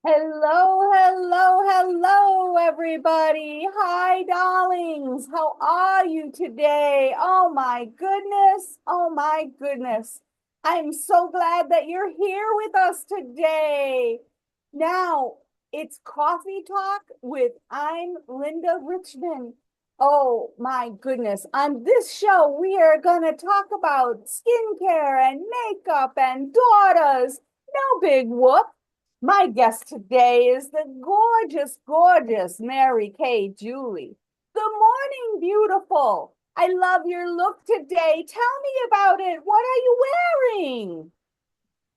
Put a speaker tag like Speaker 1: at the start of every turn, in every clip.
Speaker 1: Hello, hello, hello, everybody. Hi, darlings. How are you today? Oh my goodness. Oh my goodness. I'm so glad that you're here with us today. Now, it's Coffee Talk with I'm Linda Richmond. Oh my goodness. On this show, we are going to talk about skincare and makeup and daughters. No big whoop. My guest today is the gorgeous, gorgeous Mary Kay Julie. Good morning, beautiful. I love your look today. Tell me about it. What are you wearing?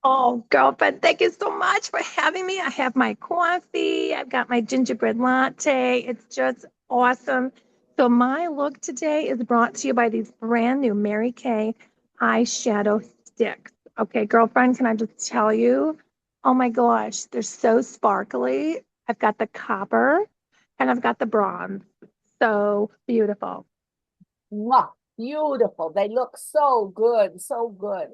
Speaker 2: Oh, girlfriend, thank you so much for having me. I have my coffee. I've got my gingerbread latte. It's just awesome. So my look today is brought to you by these brand new Mary Kay eyeshadow sticks. Okay, girlfriend, can I just tell you? Oh my gosh, they're so sparkly. I've got the copper and I've got the bronze. So beautiful.
Speaker 1: Mwah, beautiful. They look so good, so good.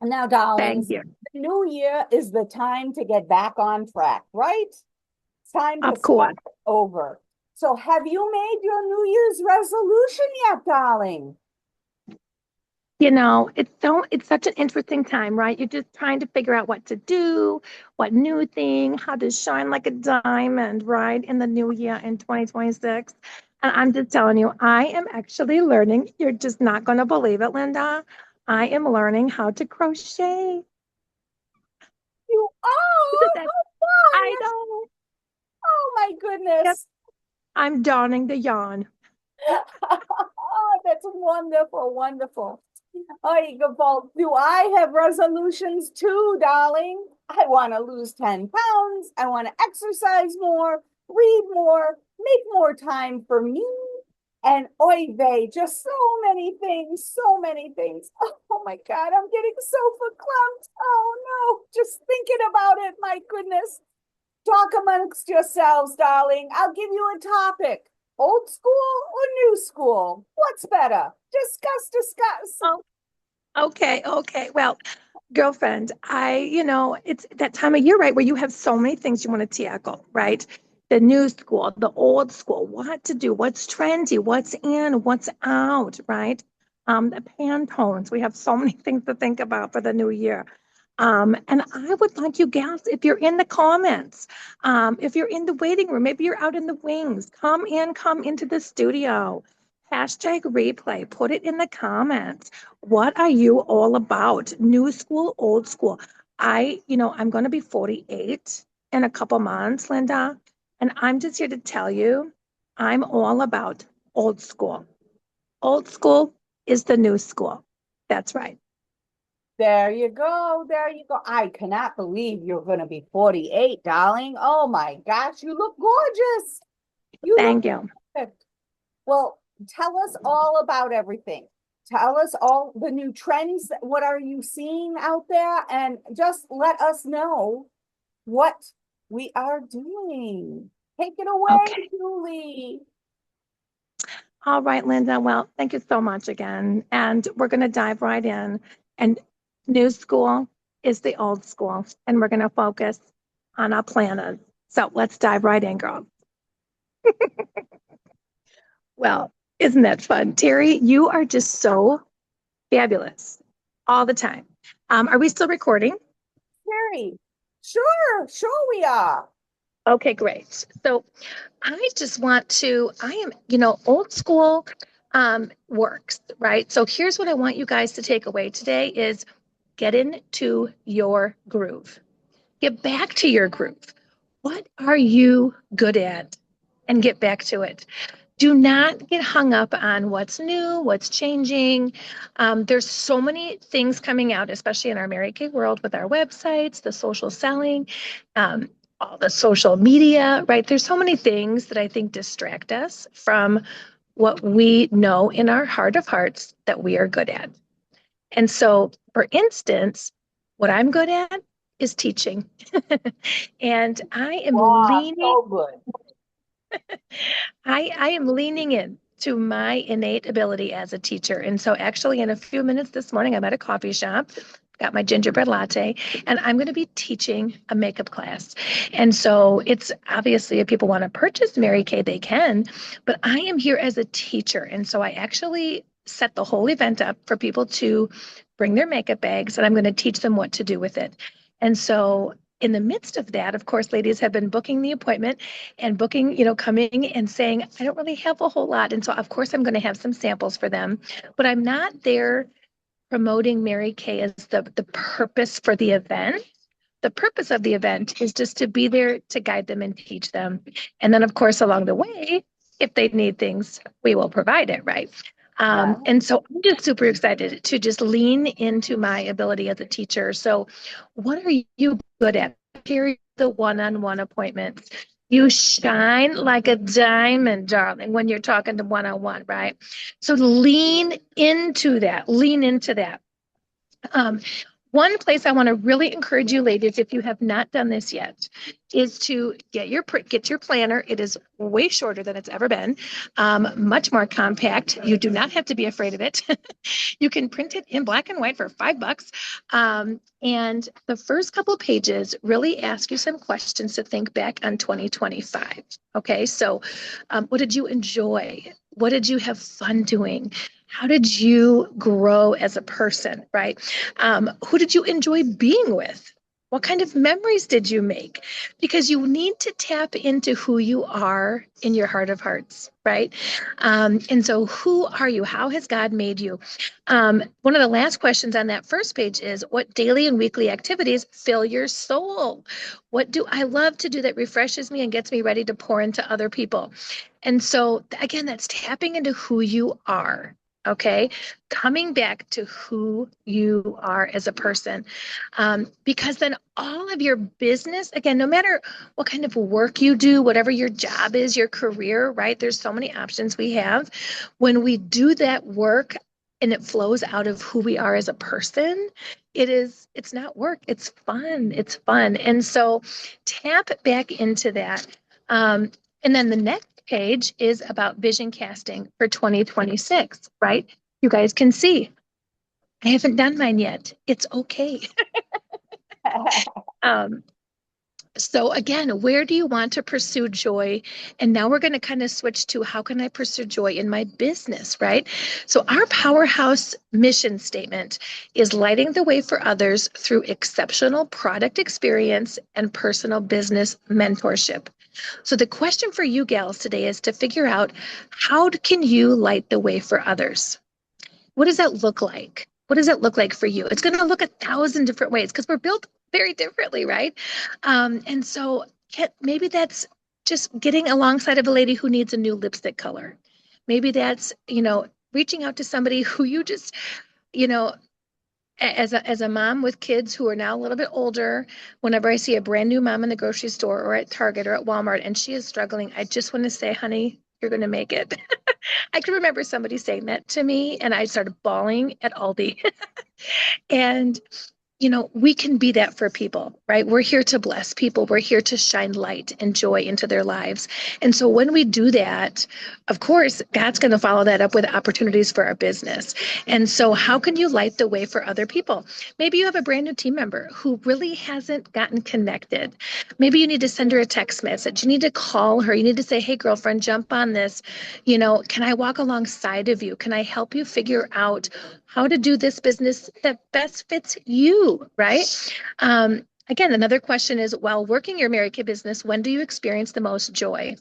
Speaker 1: Now,
Speaker 2: Thank
Speaker 1: darlings,
Speaker 2: you.
Speaker 1: the new year is the time to get back on track, right? It's time to
Speaker 2: Of
Speaker 1: start
Speaker 2: course.
Speaker 1: over. So, have you made your New Year's resolution yet, darling?
Speaker 2: It's such an interesting time, right? You're just trying to figure out what to do, what new thing, how to shine like a diamond, right? In the new year in 2026. And I'm just telling you, I am actually learning. You're just not going to believe it, Linda. I am learning how to crochet.
Speaker 1: You
Speaker 2: Isn't
Speaker 1: are?
Speaker 2: that
Speaker 1: How
Speaker 2: I
Speaker 1: fun!
Speaker 2: know.
Speaker 1: Oh my
Speaker 2: Yep,
Speaker 1: goodness.
Speaker 2: I'm donning the yarn.
Speaker 1: Oh, that's wonderful, wonderful. Oh, do I have resolutions too, darling? I want to lose 10 pounds. I want to exercise more, read more, make more time for me. And oy vey, just so many things, so many things. Oh my God, I'm getting so verklempt. Oh no, just thinking about it, my goodness. Talk amongst yourselves, darling. I'll give you a topic. Old school or new school? What's better? Discuss, discuss.
Speaker 2: Oh, okay, okay. Well, girlfriend, it's that time of year, right, where you have so many things you want to tackle, right? The new school, the old school, what to do, what's trendy, what's in, what's out, right? The Pantones, we have so many things to think about for the new year. And I would like you gals, if you're in the comments, if you're in the waiting room, maybe you're out in the wings, come into the studio. Hashtag replay, put it in the comments. What are you all about? New school, old school? I'm going to be 48 in a couple months, Linda, and I'm just here to tell you I'm all about old school. Old school is the new school. That's right.
Speaker 1: There you go. There you go. I cannot believe you're going to be 48, darling. Oh my gosh, you look gorgeous. You look
Speaker 2: Thank you.
Speaker 1: perfect. Well, tell us all about everything. Tell us all the new trends. What are you seeing out there? And just let us know what we are doing. Take it away,
Speaker 2: Okay.
Speaker 1: Julie.
Speaker 2: All right, Linda. Well, thank you so much again. And we're going to dive right in. And new school is the old school, and we're going to focus on our planners. So let's dive right in, girls. Well, isn't that fun? Terry, you are just so fabulous all the time. Are we still recording?
Speaker 1: Carrie. Sure, sure we are.
Speaker 2: Okay, great. So I just want to, old school works, right? So here's what I want you guys to take away today is get into your groove. Get back to your groove. What are you good at? And get back to it. Do not get hung up on what's new, what's changing. There's so many things coming out, especially in our Mary Kay world with our websites, the social selling, um, all the social media, right? There's so many things that I think distract us from what we know in our heart of hearts that we are good at. And so, for instance, what I'm good at is teaching. And
Speaker 1: Wow, so good.
Speaker 2: I am leaning in to my innate ability as a teacher. And so actually in a few minutes this morning, I'm at a coffee shop got my gingerbread latte, and I'm going to be teaching a makeup class. And so it's obviously if people want to purchase Mary Kay, they can, but I am here as a teacher. And so I actually set the whole event up for people to bring their makeup bags, and I'm going to teach them what to do with it. And so in the midst of that, of course, ladies have been booking the appointment and booking, coming and saying, I don't really have a whole lot. And so, of course, I'm going to have some samples for them, but I'm not there promoting Mary Kay as the purpose for the event. The purpose of the event is just to be there to guide them and teach them. And then, of course, along the way, if they need things, we will provide it, right?
Speaker 1: Yeah.
Speaker 2: And so I'm just super excited to just lean into my ability as a teacher. So, what are you good at? Period. The one-on-one appointments. You shine like a diamond, darling, when you're talking to one-on-one, right? So lean into that. Lean into that. Um, One place I want to really encourage you, ladies, if you have not done this yet, is to get your planner. It is way shorter than it's ever been, much more compact. You do not have to be afraid of it. You can print it in black and white for $5. And the first couple pages really ask you some questions to think back on 2025. Okay, so what did you enjoy? What did you have fun doing? How did you grow as a person, right? Who did you enjoy being with? What kind of memories did you make? Because you need to tap into who you are in your heart of hearts, right? And so, who are you? How has God made you? One of the last questions on that first page is what daily and weekly activities fill your soul? What do I love to do that refreshes me and gets me ready to pour into other people? And so, again, that's tapping into who you are. Okay, coming back to who you are as a person. Because then all of your business, again, no matter what kind of work you do, whatever your job is, your career, right? There's so many options we have. When we do that work and it flows out of who we are as a person, it's not work, it's fun. It's fun. And so tap back into that. And then the next page is about vision casting for 2026, right? You guys can see I haven't done mine yet. It's okay. Um, so again, where do you want to pursue joy? And now we're going to kind of switch to how can I pursue joy in my business, right? So our powerhouse mission statement is lighting the way for others through exceptional product experience and personal business mentorship. So the question for you gals today is to figure out how can you light the way for others? What does that look like? What does that look like for you? It's going to look 1,000 different ways because we're built very differently, right? And so maybe that's just getting alongside of a lady who needs a new lipstick color. Maybe that's, reaching out to somebody who you just, you know, as a mom with kids who are now a little bit older, whenever I see a brand new mom in the grocery store or at Target or at Walmart and she is struggling, I just want to say, honey, you're going to make it. I can remember somebody saying that to me and I started bawling at Aldi. And we can be that for people, right? We're here to bless people. We're here to shine light and joy into their lives. And so when we do that, of course, God's going to follow that up with opportunities for our business. And so how can you light the way for other people? Maybe you have a brand new team member who really hasn't gotten connected. Maybe you need to send her a text message. You need to call her. You need to say, hey, girlfriend, jump on this. Can I walk alongside of you? Can I help you figure out how to do this business that best fits you, right? Again, another question is, while working your Mary Kay business, when do you experience the most joy?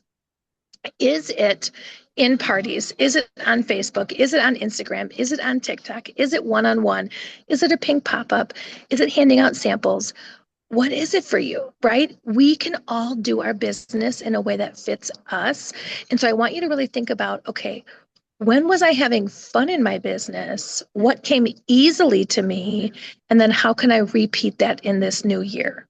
Speaker 2: Is it in parties? Is it on Facebook? Is it on Instagram? Is it on TikTok? Is it one-on-one? Is it a pink pop-up? Is it handing out samples? What is it for you, right? We can all do our business in a way that fits us. And so I want you to really think about, okay, when was I having fun in my business? What came easily to me? And then how can I repeat that in this new year?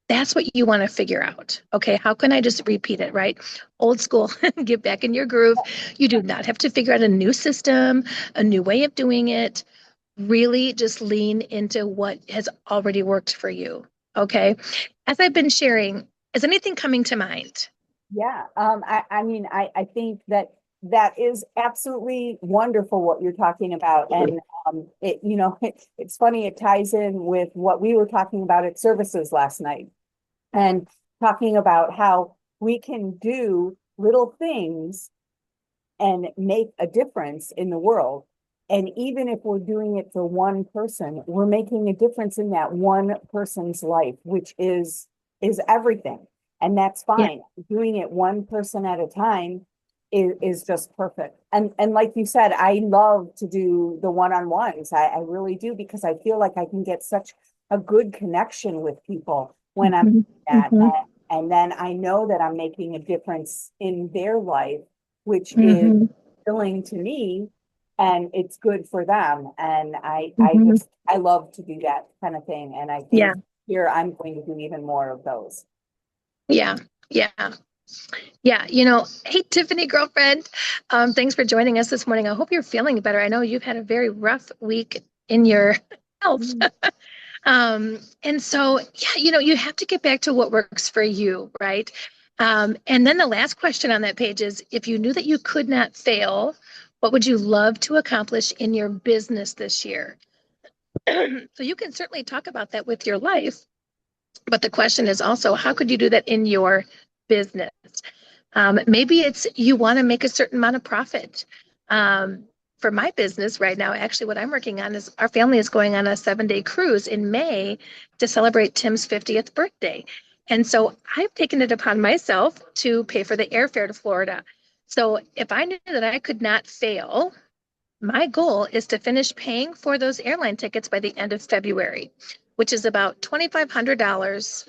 Speaker 2: That's what you want to figure out. Okay, how can I just repeat it, right? Old school, get back in your groove. You do not have to figure out a new system, a new way of doing it. Really just lean into what has already worked for you. Okay, as I've been sharing, is anything coming to mind?
Speaker 1: Yeah. I mean, I think that that is absolutely wonderful what you're talking about. And it's funny, it ties in with what we were talking about at services last night and talking about how we can do little things and make a difference in the world. And even if we're doing it for one person, we're making a difference in that one person's life, which is everything. And that's
Speaker 2: Yeah.
Speaker 1: fine. Doing it one person at a time is just perfect. And like you said, I love to do the one-on-ones. I really do because I feel like I can get such a good connection with people when I'm
Speaker 2: Hmm.
Speaker 1: at that.
Speaker 2: Hmm.
Speaker 1: And then I know that I'm making a difference in their life, which is
Speaker 2: Hmm.
Speaker 1: fulfilling to me and it's good for them. And
Speaker 2: Hmm.
Speaker 1: I love to do that kind of thing. And I think
Speaker 2: Yeah.
Speaker 1: here I'm going to do even more of those.
Speaker 2: Yeah. Yeah. Yeah. Hey, Tiffany, girlfriend, thanks for joining us this morning. I hope you're feeling better. I know you've had a very rough week in your health. And so, yeah, you have to get back to what works for you, right? And then the last question on that page is, if you knew that you could not fail, what would you love to accomplish in your business this year? So you can certainly talk about that with your life, but the question is also, how could you do that in your business? Maybe it's you want to make a certain amount of profit. Um, for my business right now, actually, what I'm working on is our family is going on a 7-day cruise in May to celebrate Tim's 50th birthday. And so I've taken it upon myself to pay for the airfare to Florida. So if I knew that I could not fail, my goal is to finish paying for those airline tickets by the end of February, which is about $2,500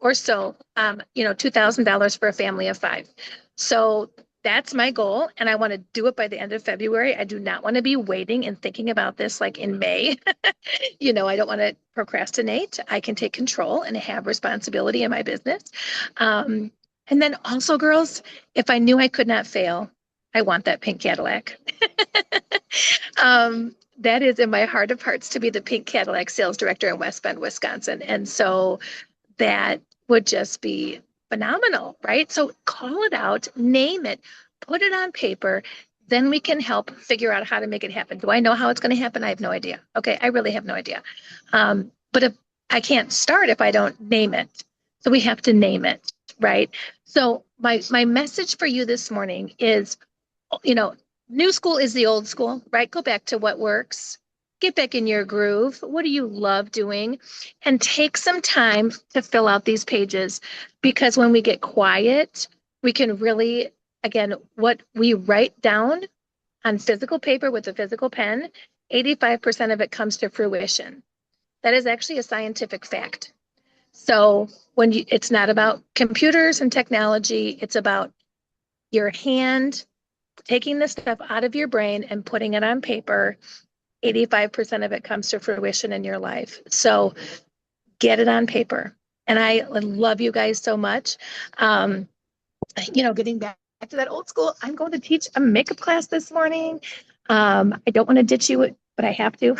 Speaker 2: or so, $2,000 for a family of five. So that's my goal. And I want to do it by the end of February. I do not want to be waiting and thinking about this like in May. I don't want to procrastinate. I can take control and have responsibility in my business. Um, and then also, girls, if I knew I could not fail, I want that pink Cadillac. That is in my heart of hearts to be the pink Cadillac sales director in West Bend, Wisconsin. And so that would just be phenomenal, right? So call it out, name it, put it on paper. Then we can help figure out how to make it happen. Do I know how it's going to happen? I have no idea. Okay, I really have no idea. But if I can't start if I don't name it, so we have to name it, right? So my message for you this morning is, you know, new school is the old school, right? Go back to what works. Get back in your groove. What do you love doing? And take some time to fill out these pages because when we get quiet, we can really, again, what we write down on physical paper with a physical pen, 85% of it comes to fruition. That is actually a scientific fact. So it's not about computers and technology, it's about your hand taking the stuff out of your brain and putting it on paper. 85% of it comes to fruition in your life. So get it on paper. And I love you guys so much. Um, getting back to that old school, I'm going to teach a makeup class this morning. I don't want to ditch you, but I have to.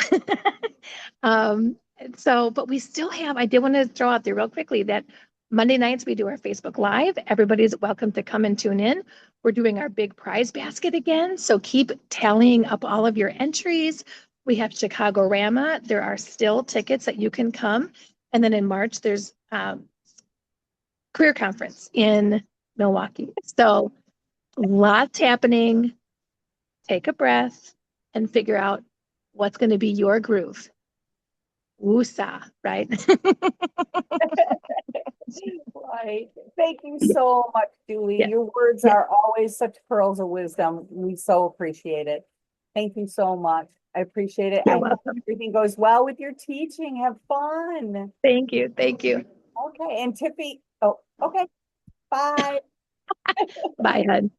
Speaker 2: But we still have, I did want to throw out there real quickly that Monday nights we do our Facebook Live. Everybody's welcome to come and tune in. We're doing our big prize basket again. So keep tallying up all of your entries. We have Chicago Rama. There are still tickets that you can come. And then in March, there's career conference in Milwaukee. So lots happening. Take a breath and figure out what's going to be your groove. Woosah, right?
Speaker 1: Right. Thank you so much, Julie.
Speaker 2: Yeah,
Speaker 1: Your words
Speaker 2: yeah,
Speaker 1: are always such pearls of wisdom. We so appreciate it. Thank you so much. I appreciate it.
Speaker 2: you're
Speaker 1: I hope
Speaker 2: welcome.
Speaker 1: everything goes well with your teaching. Have fun.
Speaker 2: Thank you. Thank you.
Speaker 1: Okay. And Tiffy, oh, okay. Bye.
Speaker 2: Bye, hon.